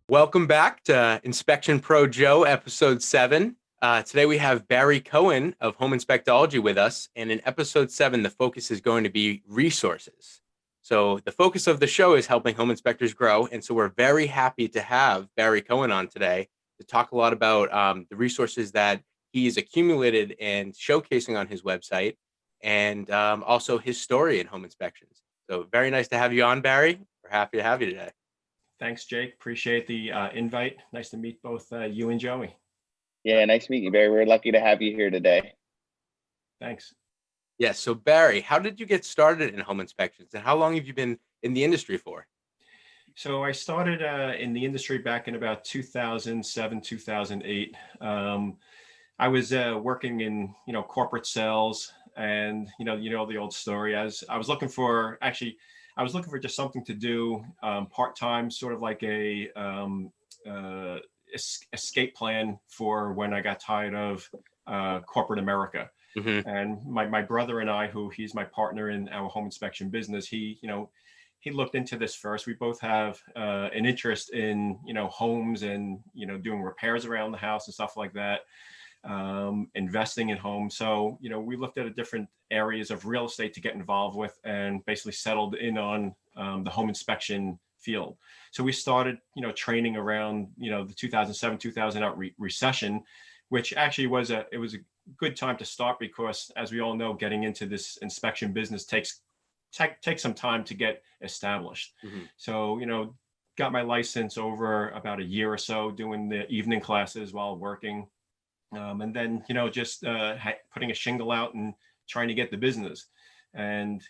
Welcome back to Inspection Pro Joe, episode 7. Today we have Barry Cohen of HomeInspectology with us, and in episode 7, the focus is going to be resources. So the focus of the show is helping home inspectors grow, and so we're very happy to have Barry Cohen on today to talk a lot about the resources that he's accumulated and showcasing on his website, and also his story in home inspections. So very nice to have you on, Barry. We're happy to have you today. Thanks, Jake. Appreciate the invite. Nice to meet both you and Joey. Yeah, nice to meet you, Barry. We're lucky to have you here today. Thanks. Yes. So Barry, how did you get started in home inspections, and how long have you been in the industry for? So I started in the industry back in about 2007, 2008. I was working in corporate sales, and the old story. As I was looking for just something to do part-time, sort of like a escape plan for when I got tired of corporate America. Mm-hmm. And my brother and I, he's my partner in our home inspection business, he looked into this first. We both have an interest in, homes and, doing repairs around the house and stuff like that, investing in homes. So, we looked at different areas of real estate to get involved with and basically settled in on the home inspection field. So we started, training around, the 2007, 2008 recession, which actually was a good time to start because, as we all know, getting into this inspection business takes some time to get established. Mm-hmm. So, got my license over about a year or so doing the evening classes while working. And then, just putting a shingle out and trying to get the business. And,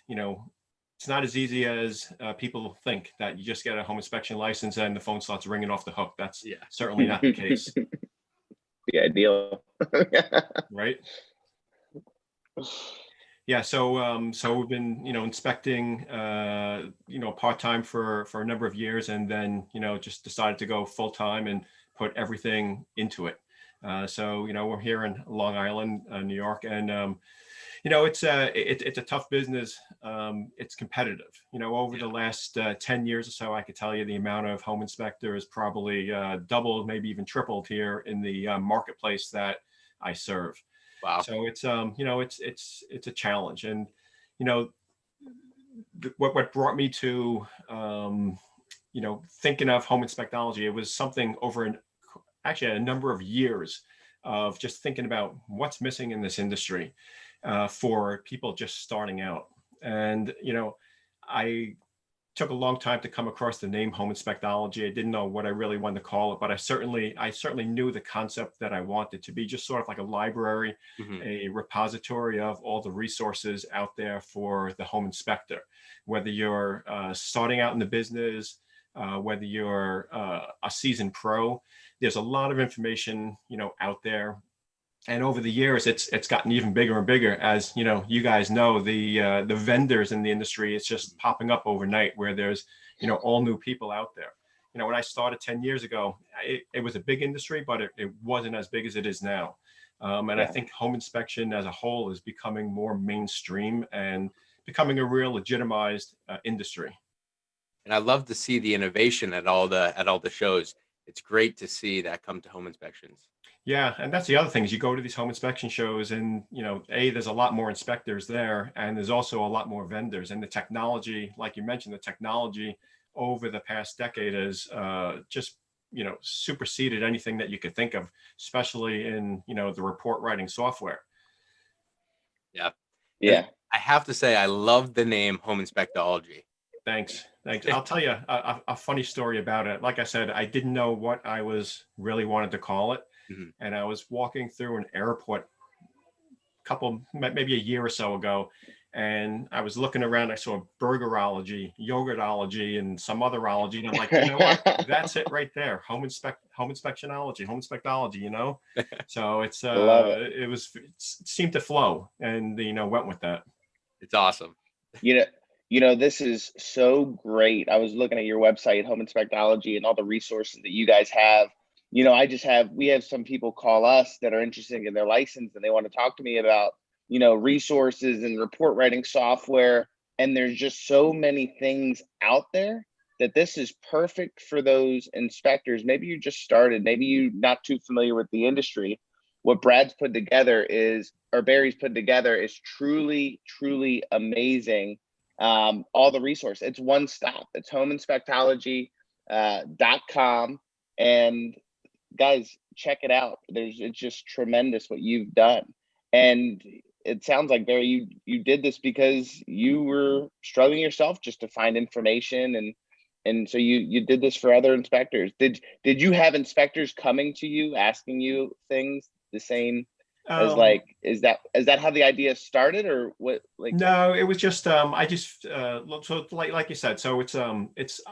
it's not as easy as people think that you just get a home inspection license and the phone starts ringing off the hook. That's certainly not the case. The ideal. Right. Yeah. So we've been, inspecting, part-time for a number of years, and then, just decided to go full-time and put everything into it. So, we're here in Long Island, New York, and, it's a tough business. It's competitive, over the last 10 years or so. I could tell you the amount of home inspectors probably doubled, maybe even tripled here in the marketplace that I serve. Wow. So it's, it's a challenge. And, what brought me to, thinking of home inspectology, it was something over actually a number of years of just thinking about what's missing in this industry for people just starting out. And, I took a long time to come across the name home inspectology. I didn't know what I really wanted to call it, but I certainly knew the concept that I wanted to be just sort of like a library, Mm-hmm. a repository of all the resources out there for the home inspector, whether you're starting out in the business, whether you're a seasoned pro. There's a lot of information, out there. And over the years, it's gotten even bigger and bigger. As you guys know, the vendors in the industry, it's just popping up overnight, where there's all new people out there. When I started 10 years ago, it was a big industry, but it wasn't as big as it is now. And I think home inspection as a whole is becoming more mainstream and becoming a real legitimized industry. And I love to see the innovation at all the shows. It's great to see that come to home inspections. Yeah, and that's the other thing is you go to these home inspection shows and, there's a lot more inspectors there, and there's also a lot more vendors. And the technology, like you mentioned, the technology over the past decade has just, superseded anything that you could think of, especially in, the report writing software. Yeah. Yeah. I have to say, I love the name Home Inspectology. Thanks. I'll tell you a funny story about it. Like I said, I didn't know what I was really wanted to call it. Mm-hmm. And I was walking through an airport maybe a year or so ago, and I was looking around. I saw burgerology, yogurtology, and some other ology, and I'm like, you know what? That's it right there. Home inspectionology, home inspectology. So it's it seemed to flow, and went with that. It's awesome. This is so great. I was looking at your website, Home Inspectology, and all the resources that you guys have. We have some people call us that are interested in their license, and they want to talk to me about, resources and report writing software. And there's just so many things out there that this is perfect for those inspectors. Maybe you just started, maybe you're not too familiar with the industry. What Brad's put together is, or Barry's put together, is truly, truly amazing. All the resource, it's one stop. It's HomeInspectology.com. And guys, check it out. It's just tremendous what you've done. And it sounds like, Barry, you did this because you were struggling yourself just to find information, and so you did this for other inspectors. Did you have inspectors coming to you asking you things the same as, like, is that how the idea started, or what? Like, no, it was just I just so like you said, so it's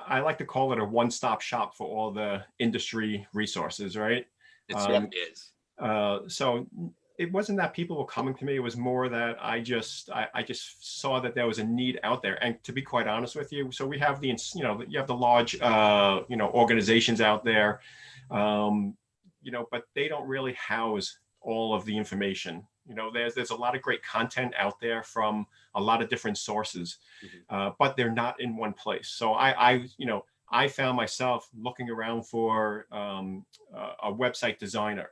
I like to call it a one-stop shop for all the industry resources, right? It certainly is. So it wasn't that people were coming to me. It was more that I just saw that there was a need out there. And to be quite honest with you, so we have you have the large, organizations out there, but they don't really house all of the information. There's a lot of great content out there from a lot of different sources, but they're not in one place. So I found myself looking around for a website designer.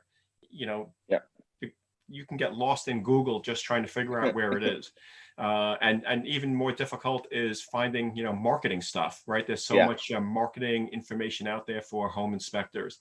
You can get lost in Google just trying to figure out where it is. And even more difficult is finding, marketing stuff, right? There's so much marketing information out there for home inspectors.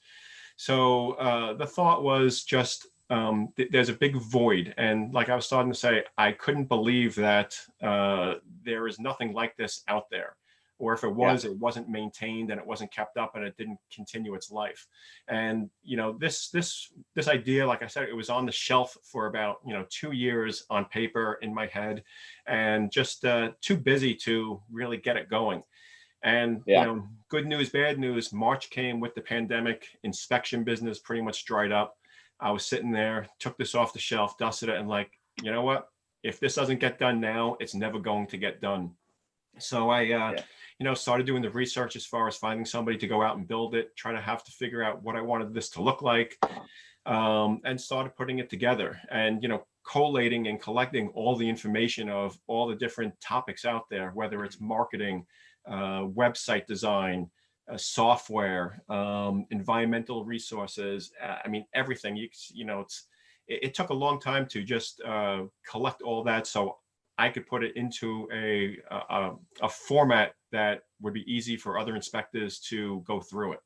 So the thought was just, there's a big void. And like I was starting to say, I couldn't believe that there is nothing like this out there. Or if it was, it wasn't maintained and it wasn't kept up and it didn't continue its life. And, this idea, like I said, it was on the shelf for about, 2 years on paper in my head, and just too busy to really get it going. And, good news, bad news, March came with the pandemic. Inspection business pretty much dried up. I was sitting there, took this off the shelf, dusted it, and like, you know what? If this doesn't get done now, it's never going to get done. So I, started doing the research as far as finding somebody to go out and build it, try to have to figure out what I wanted this to look like, and started putting it together and, collating and collecting all the information of all the different topics out there, whether it's marketing, website design, software, environmental resources. Everything. It took a long time to just collect all that, so I could put it into a format that would be easy for other inspectors to go through it.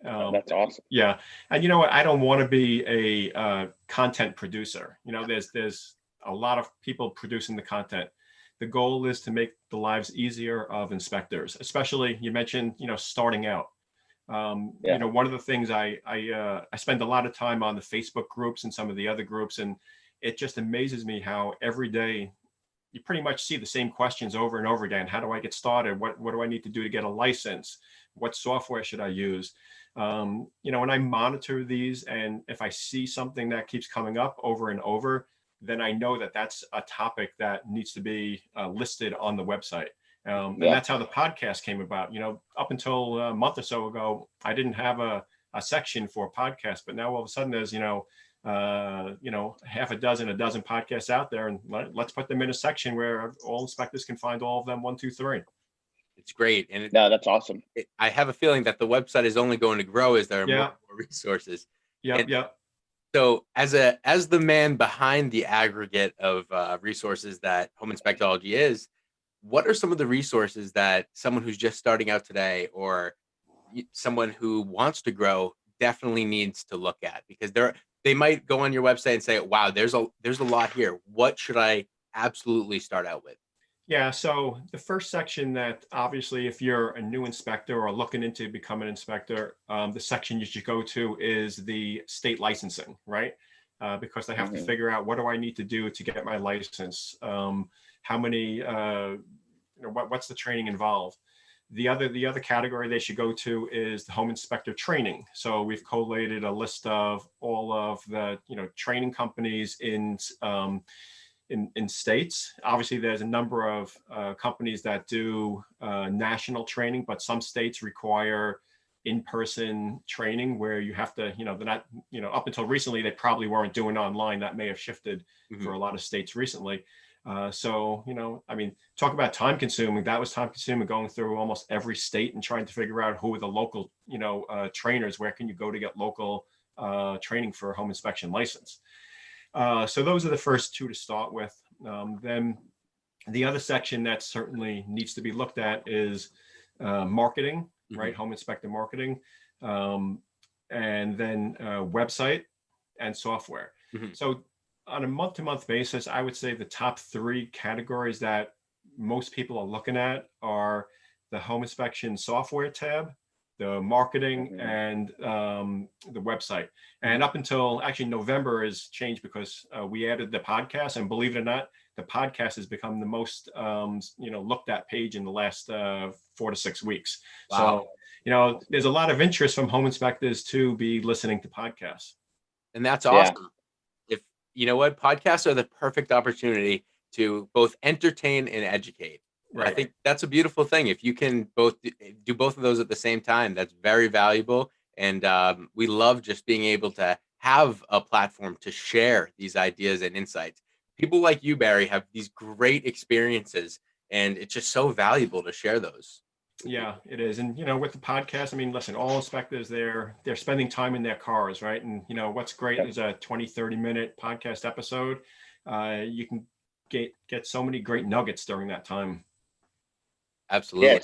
That's awesome. Yeah, and you know what? I don't want to be a content producer. There's a lot of people producing the content. The goal is to make the lives easier of inspectors, especially, you mentioned, starting out. One of the things I spend a lot of time on the Facebook groups and some of the other groups, and it just amazes me how every day you pretty much see the same questions over and over again. How do I get started? What do I need to do to get a license? What software should I use? And I monitor these, and if I see something that keeps coming up over and over, then I know that that's a topic that needs to be listed on the website. And that's how the podcast came about. Up until a month or so ago, I didn't have a section for podcasts, but now all of a sudden there's, half a dozen podcasts out there, and let's put them in a section where all inspectors can find all of them, 1, 2, 3. It's great. And that's awesome. I have a feeling that the website is only going to grow as there are more resources. Yeah. So as the man behind the aggregate of resources that Home Inspectology is, what are some of the resources that someone who's just starting out today, or someone who wants to grow, definitely needs to look at? Because they might go on your website and say, wow, there's a lot here. What should I absolutely start out with? Yeah, so the first section that, obviously, if you're a new inspector or looking into becoming an inspector, the section you should go to is the state licensing, right? Because they have to figure out, what do I need to do to get my license? How many, what's the training involved? The other category they should go to is the home inspector training. So we've collated a list of all of the, training companies in states. Obviously, there's a number of companies that do national training, but some states require in-person training where you have to, they're not, up until recently, they probably weren't doing online. That may have shifted for a lot of states recently. So, I mean, talk about time consuming. That was time consuming going through almost every state and trying to figure out who are the local, trainers. Where can you go to get local training for a home inspection license? So those are the first two to start with. Then the other section that certainly needs to be looked at is marketing, right? Home inspector marketing, and then website and software. So on a month-to-month basis, I would say the top three categories that most people are looking at are the home inspection software tab, the marketing, and the website. And up until actually November has changed because we added the podcast, and believe it or not, the podcast has become the most looked at page in the last 4 to 6 weeks. Wow. So there's a lot of interest from home inspectors to be listening to podcasts. And that's awesome. If you know what, podcasts are the perfect opportunity to both entertain and educate. Right. I think that's a beautiful thing. If you can do both of those at the same time, that's very valuable. And we love just being able to have a platform to share these ideas and insights. People like you, Barry, have these great experiences, and it's just so valuable to share those. Yeah, it is. And, with the podcast, I mean, listen, all inspectors, they're spending time in their cars, right? And, what's great is a 20, 30-minute podcast episode. You can get so many great nuggets during that time. Absolutely.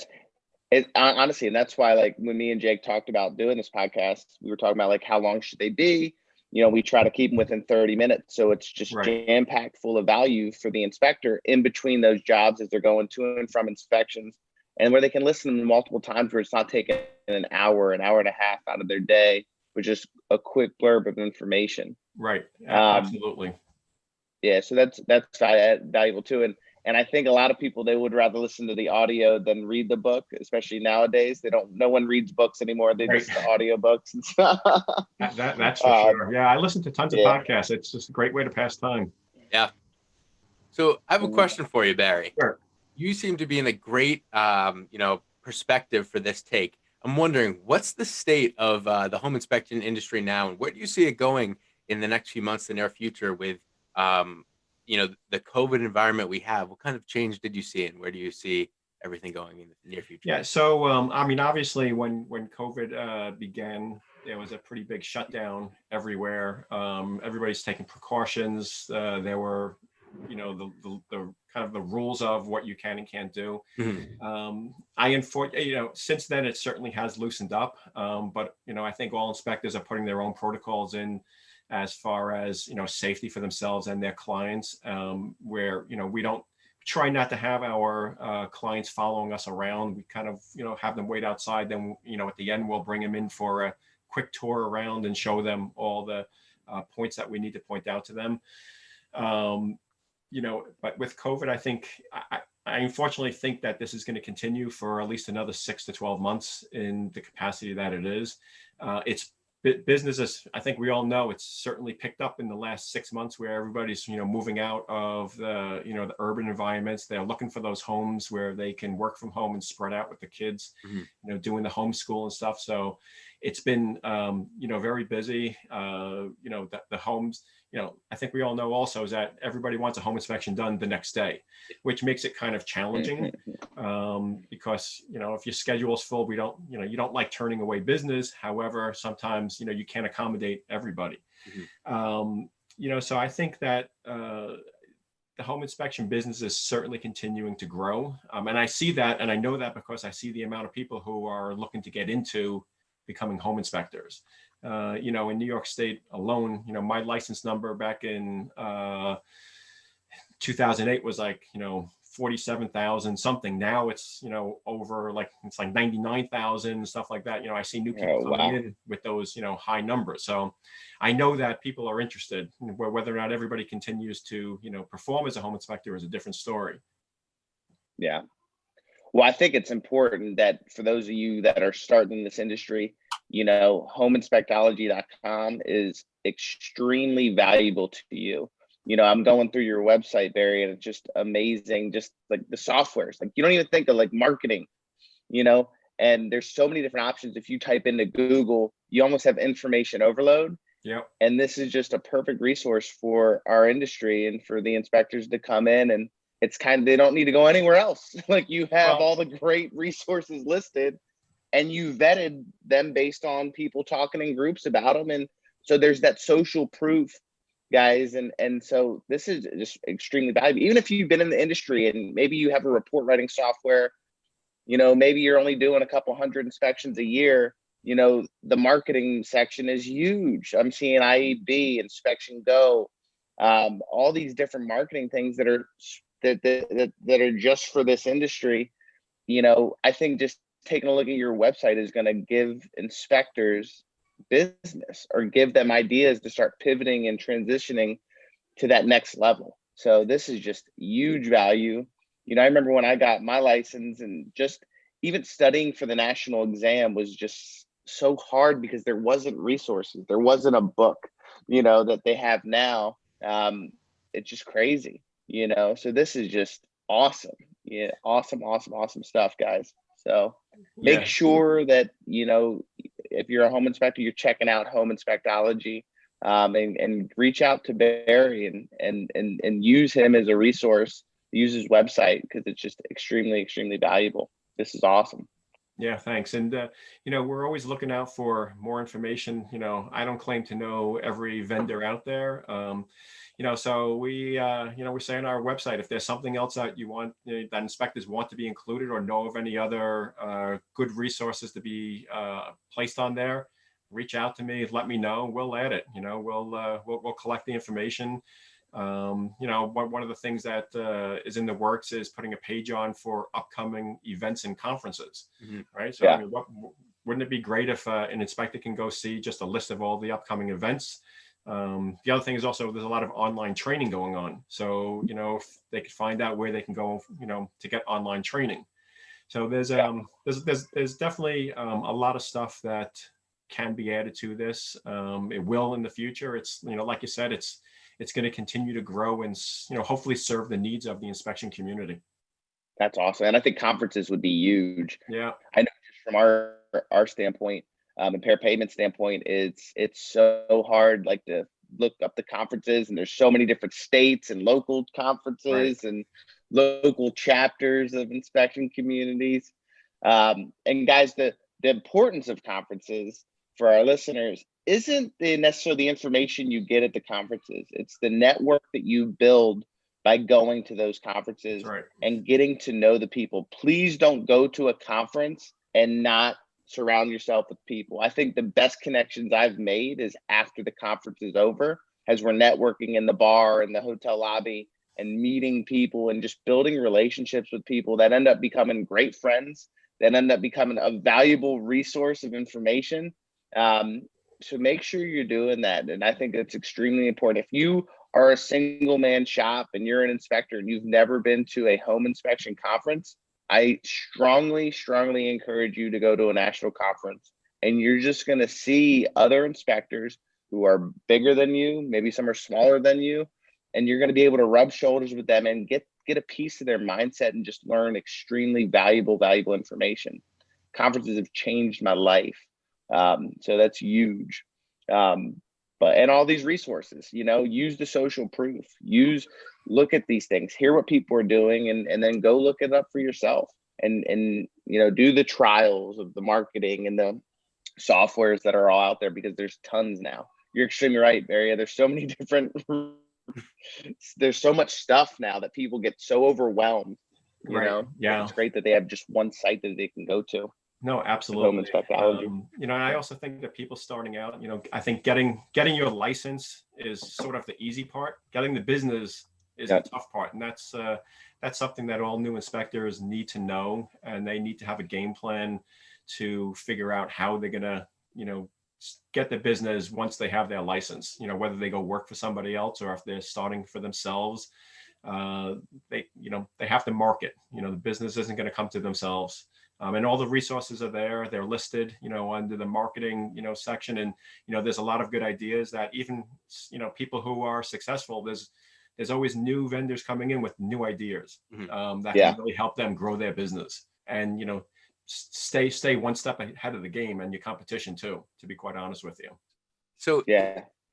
Yeah, honestly, and that's why, like, when me and Jake talked about doing this podcast, we were talking about, like, how long should they be? We try to keep them within 30 minutes. So it's just jam-packed full of value for the inspector in between those jobs as they're going to and from inspections, and where they can listen to them multiple times, where it's not taking an hour and a half out of their day with just a quick blurb of information. Right. Absolutely. Yeah. So that's valuable too. And I think a lot of people, they would rather listen to the audio than read the book, especially nowadays. No one reads books anymore. They just the audio books and stuff. That's for sure. Yeah, I listen to tons of podcasts. It's just a great way to pass time. Yeah. So I have a question for you, Barry. Sure. You seem to be in a great, perspective for this take. I'm wondering, what's the state of the home inspection industry now, and where do you see it going in the next few months, the near future, with the COVID environment we have? What kind of change did you see, and where do you see everything going in the near future? Yeah, so I mean, obviously, when COVID began, there was a pretty big shutdown everywhere. Everybody's taking precautions. There were, the kind of the rules of what you can and can't do. Since then, it certainly has loosened up. But I think all inspectors are putting their own protocols in, as far as safety for themselves and their clients, where we don't try not to have our clients following us around. We kind of have them wait outside. Then at the end, we'll bring them in for a quick tour around and show them all the points that we need to point out to them. But with COVID, I think I unfortunately think that this is going to continue for at least another 6 to 12 months in the capacity that it is. It's businesses, I think we all know, it's certainly picked up in the last 6 months, where everybody's moving out of the the urban environments. They're looking for those homes where they can work from home and spread out with the kids, doing the homeschool and stuff. So it's been very busy. The homes, I think we all know also is that everybody wants a home inspection done the next day, which makes it kind of challenging, because if your schedule's full, we don't you don't like turning away business. However, sometimes you can't accommodate everybody. So I think that the home inspection business is certainly continuing to grow, and I see that, and I know that because I see the amount of people who are looking to get into becoming home inspectors. In New York State alone, my license number back in 2008 was like 47,000 something. Now it's over it's like 99,000, stuff like that. I see new people coming in with those high numbers. So I know that people are interested. Whether or not everybody continues to perform as a home inspector is a different story. Yeah. Well, I think it's important that for those of you that are starting in this industry, HomeInspectology.com is extremely valuable to you. I'm going through your website, Barry, and it's just amazing. Just like the softwares, like you don't even think of like marketing, and there's so many different options. If you type into Google, you almost have information overload. Yep. And this is just a perfect resource for our industry and for the inspectors to come in, and it's kind of, they don't need to go anywhere else. Like, you have all the great resources listed, and you vetted them based on people talking in groups about them. And so there's that social proof, guys. And so this is just extremely valuable. Even if you've been in the industry and maybe you have a report writing software, maybe you're only doing a couple hundred inspections a year, the marketing section is huge. I'm seeing IEB, Inspection Go, all these different marketing things that are just for this industry. I think just taking a look at your website is going to give inspectors business, or give them ideas to start pivoting and transitioning to that next level. So this is just huge value. I remember when I got my license, and just even studying for the national exam was just so hard because there wasn't resources. There wasn't a book, that they have now. It's just crazy, so this is just awesome. Yeah. Awesome stuff, guys. So make sure that, if you're a home inspector, you're checking out HomeInspectology, and reach out to Barry and use him as a resource, use his website, because it's just extremely valuable. This is awesome. Yeah, thanks. And, we're always looking out for more information. I don't claim to know every vendor out there. So we say on our website, if there's something else that you want, that inspectors want to be included, or know of any other good resources to be placed on there, reach out to me, let me know. We'll add it. We'll collect the information. One of the things that is in the works is putting a page on for upcoming events and conferences, right? So I mean, wouldn't it be great if an inspector can go see just a list of all the upcoming events? The other thing is also there's a lot of online training going on. So, if they could find out where they can go, to get online training. So there's definitely a lot of stuff that can be added to this. It will in the future. It's, like you said, it's going to continue to grow and, hopefully serve the needs of the inspection community. That's awesome. And I think conferences would be huge. Yeah. I know just from our standpoint, and pair payment standpoint, it's so hard, like, to look up the conferences, and there's so many different states and local conferences and local chapters of inspection communities. And guys, the importance of conferences for our listeners isn't necessarily the information you get at the conferences. It's the network that you build by going to those conferences and getting to know the people. Please don't go to a conference and not surround yourself with people. I think the best connections I've made is after the conference is over, as we're networking in the bar and the hotel lobby and meeting people and just building relationships with people that end up becoming great friends, that end up becoming a valuable resource of information. So make sure you're doing that. And I think it's extremely important. If you are a single man shop and you're an inspector and you've never been to a home inspection conference, I strongly encourage you to go to a national conference, and you're just going to see other inspectors who are bigger than you. Maybe some are smaller than you, and you're going to be able to rub shoulders with them and get a piece of their mindset and just learn extremely valuable information. Conferences have changed my life. So that's huge. And all these resources, use the social proof, look at these things, hear what people are doing, and then go look it up for yourself, and do the trials of the marketing and the softwares that are all out there, because there's tons now. You're extremely right, Barry. There's so many different, there's so much stuff now that people get so overwhelmed, Yeah. It's great that they have just one site that they can go to. No, absolutely. HomeInspectology. And I also think that people starting out, I think getting your license is sort of the easy part. Getting the business is the tough part. And that's something that all new inspectors need to know, and they need to have a game plan to figure out how they're going to, get the business once they have their license, whether they go work for somebody else or if they're starting for themselves. They have to market, the business isn't going to come to themselves. And all the resources are there. They're listed, under the marketing, section. And, there's a lot of good ideas that even, people who are successful, there's always new vendors coming in with new ideas that can really help them grow their business. And, stay one step ahead of the game and your competition too, to be quite honest with you. So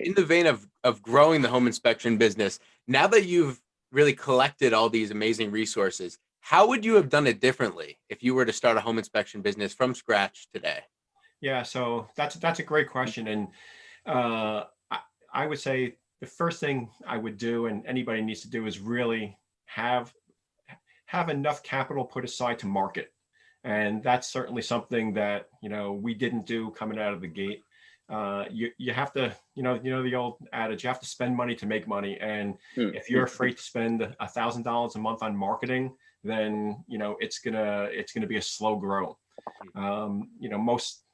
in the vein of growing the home inspection business, now that you've really collected all these amazing resources, how would you have done it differently if you were to start a home inspection business from scratch today? Yeah, so that's a great question, and I would say the first thing I would do, and anybody needs to do, is really have enough capital put aside to market, and that's certainly something that we didn't do coming out of the gate. You have to, the old adage, you have to spend money to make money, and if you're afraid to spend $1,000 a month on marketing, then it's gonna be a slow grow.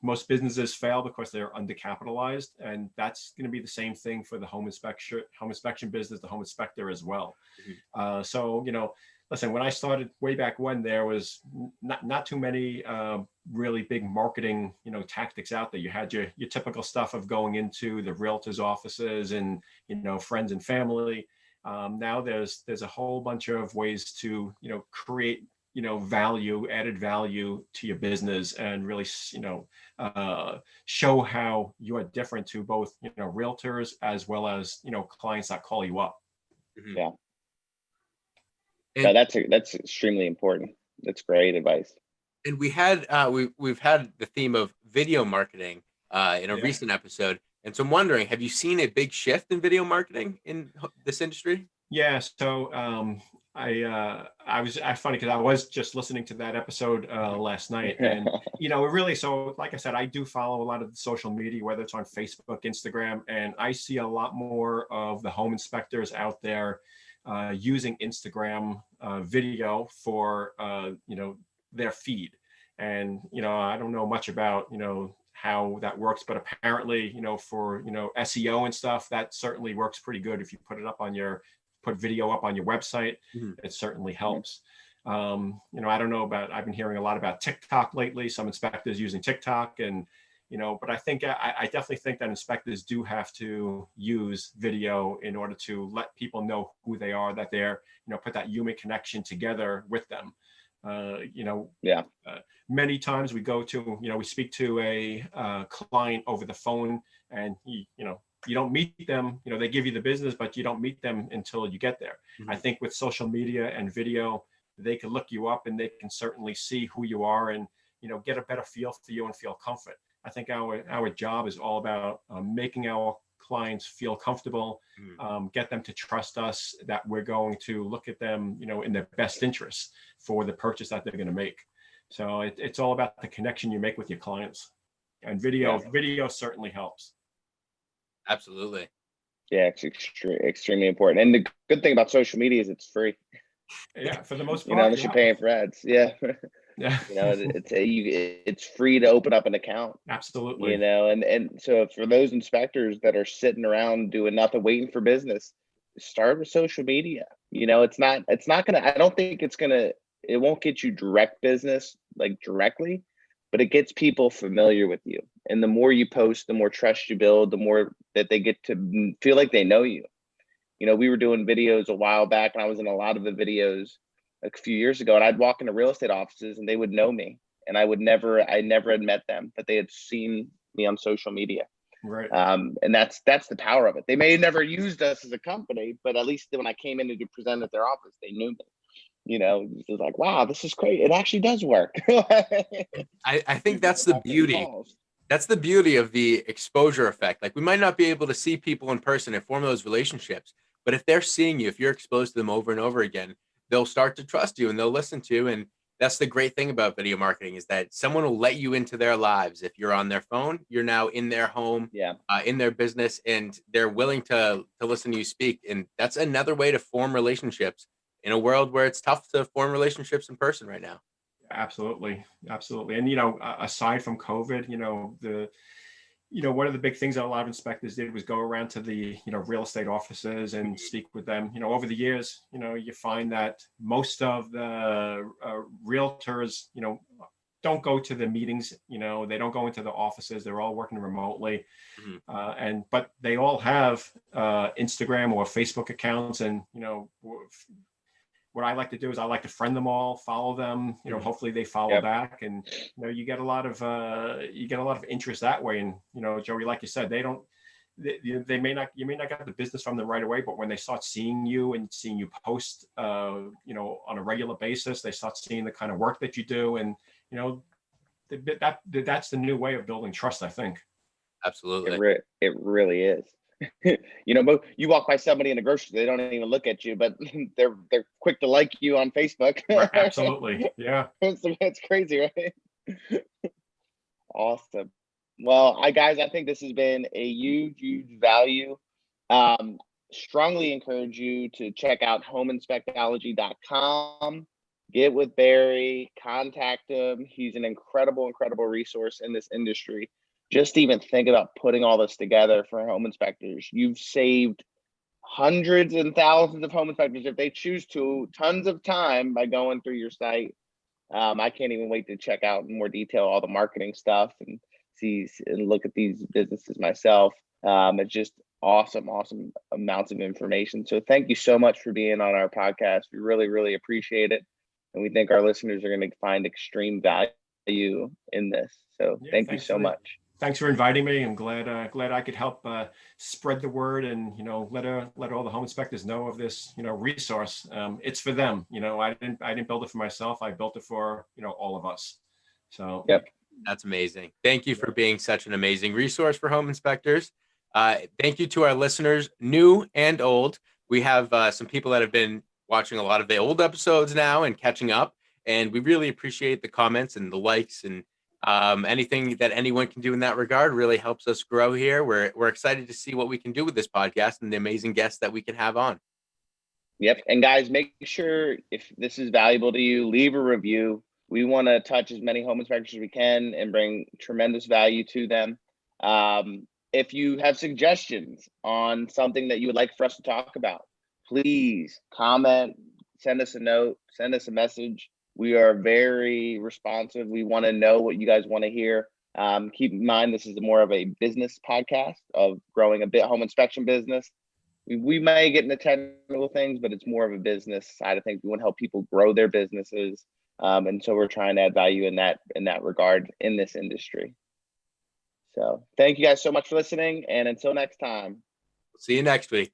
Most businesses fail because they're undercapitalized, and that's going to be the same thing for the home inspection business, the home inspector as well. So listen, when I started way back when, there was not too many really big marketing tactics out there. You had your typical stuff of going into the realtors' offices and friends and family. Now there's a whole bunch of ways to create added value to your business, and really show how you are different to both realtors as well as clients that call you up. Yeah. No, that's extremely important. That's great advice. And we've had the theme of video marketing in a recent episode, and so I'm wondering, have you seen a big shift in video marketing in this industry? Yeah, so I was funny because I was just listening to that episode last night, and it really, so like I said, I do follow a lot of the social media, whether it's on Facebook, Instagram, and I see a lot more of the home inspectors out there using Instagram video for their feed. And I don't know much about how that works, but apparently for SEO and stuff, that certainly works pretty good. If you put video up on your website, it certainly helps. I don't know I've been hearing a lot about TikTok lately, some inspectors using TikTok, and but I think I definitely think that inspectors do have to use video in order to let people know who they are, that they're put that human connection together with them. Many times we go to we speak to a client over the phone, and you don't meet them, they give you the business, but you don't meet them until you get there. I think with social media and video, they can look you up, and they can certainly see who you are, and get a better feel for you and feel comfort. I think our job is all about making our clients feel comfortable, get them to trust us, that we're going to look at them in their best interests for the purchase that they're going to make. So it's all about the connection you make with your clients, and video certainly helps. Absolutely. Yeah, it's extremely important. And the good thing about social media is it's free. Yeah, for the most part. Unless you're paying for ads. Yeah. Yeah. It's free to open up an account. Absolutely. And so for those inspectors that are sitting around doing nothing, waiting for business, start with social media. It's not gonna, I don't think it won't get you direct business, like directly, but it gets people familiar with you. And the more you post, the more trust you build, the more that they get to feel like they know you. We were doing videos a while back, and I was in a lot of the videos a few years ago, and I'd walk into real estate offices and they would know me, and I never had met them, but they had seen me on social media. Right. And that's the power of it. They may have never used us as a company, but at least when I came in to present at their office, they knew me. It was like, wow, this is great. It actually does work. I think that's the beauty. That's the beauty of the exposure effect. Like, we might not be able to see people in person and form those relationships, but if they're seeing you, if you're exposed to them over and over again, they'll start to trust you and they'll listen to you. And that's the great thing about video marketing, is that someone will let you into their lives. If you're on their phone, you're now in their home, in their business, and they're willing to listen to you speak. And that's another way to form relationships in a world where it's tough to form relationships in person right now. Absolutely. And, aside from COVID, one of the big things that a lot of inspectors did was go around to the, real estate offices and speak with them. Over the years, you find that most of the realtors, don't go to the meetings, they don't go into the offices. They're all working remotely. But they all have Instagram or Facebook accounts. And, what I like to do is I like to friend them all, follow them, hopefully they follow back, and, you get a lot of interest that way. And, Joey, like you said, they may not, you may not get the business from them right away, but when they start seeing you and seeing you post, on a regular basis, they start seeing the kind of work that you do. And, that's the new way of building trust, I think. Absolutely. It really is. But you walk by somebody in a grocery store, they don't even look at you, but they're quick to like you on Facebook. Right, absolutely. Yeah. It's crazy, right? Awesome. Well, I think this has been a huge value. Strongly encourage you to check out HomeInspectology.com. Get with Barry, contact him. He's an incredible resource in this industry. Just even think about putting all this together for home inspectors. You've saved hundreds and thousands of home inspectors, if they choose to, tons of time by going through your site. I can't even wait to check out in more detail all the marketing stuff and see and look at these businesses myself. It's just awesome amounts of information. So thank you so much for being on our podcast. We really appreciate it. And we think our listeners are going to find extreme value in this. So thank you so much. Thanks for inviting me. I'm glad I could help spread the word and, let all the home inspectors know of this, resource. It's for them. I didn't build it for myself. I built it for, all of us. So yep. That's amazing. Thank you for being such an amazing resource for home inspectors. Thank you to our listeners, new and old. We have some people that have been watching a lot of the old episodes now and catching up. And we really appreciate the comments and the likes and anything that anyone can do in that regard really helps us grow here. We're excited to see what we can do with this podcast and the amazing guests that we can have on. Yep. And guys, make sure if this is valuable to you, leave a review. We want to touch as many home inspectors as we can and bring tremendous value to them. If you have suggestions on something that you would like for us to talk about, please comment, send us a note, send us a message. We are very responsive. We want to know what you guys want to hear. Keep in mind, this is more of a business podcast of growing a home inspection business. We may get into technical things, but it's more of a business side of things. We want to help people grow their businesses. And so we're trying to add value in that regard in this industry. So thank you guys so much for listening. And until next time. See you next week.